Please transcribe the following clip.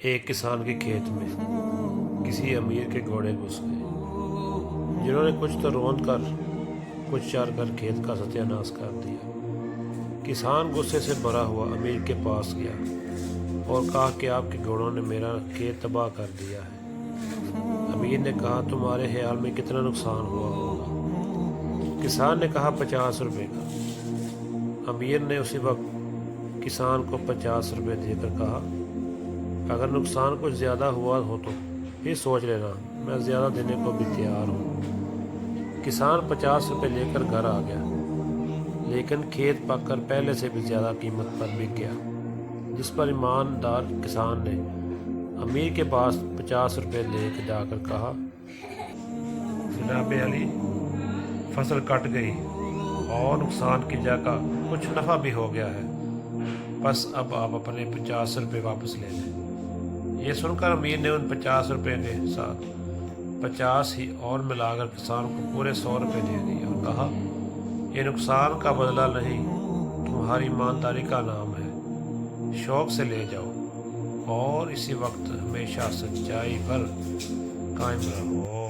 ایک کسان کے کھیت میں کسی امیر کے گھوڑے گھس گئے جنہوں نے کچھ تو روند کر کچھ چار کر کھیت کا ستیہ ناش کر دیا۔ کسان غصے سے بھرا ہوا امیر کے پاس گیا اور کہا کہ آپ کے گھوڑوں نے میرا کھیت تباہ کر دیا ہے۔ امیر نے کہا تمہارے خیال میں کتنا نقصان ہوا ہوگا؟ کسان نے کہا 50 روپے کا۔ امیر نے اسی وقت کسان کو 50 روپے دے کر کہا اگر نقصان کچھ زیادہ ہوا ہو تو پھر سوچ لینا، میں زیادہ دینے کو بھی تیار ہوں۔ کسان 50 روپے لے کر گھر آ گیا، لیکن کھیت پک کر پہلے سے بھی زیادہ قیمت پر بک گیا، جس پر ایماندار کسان نے امیر کے پاس 50 روپے لے کے جا کر کہا جناب علی، فصل کٹ گئی اور نقصان کی جگہ کچھ نفع بھی ہو گیا ہے، بس اب آپ اپنے 50 روپے واپس لے لیں۔ یہ سن کر امیر نے ان 50 روپے کے ساتھ 50 ہی اور ملا کر کسان کو پورے 100 روپے دے دیے اور کہا یہ نقصان کا بدلہ نہیں، تمہاری ایمانداری کا نام ہے، شوق سے لے جاؤ اور اسی وقت ہمیشہ سچائی پر قائم رہو۔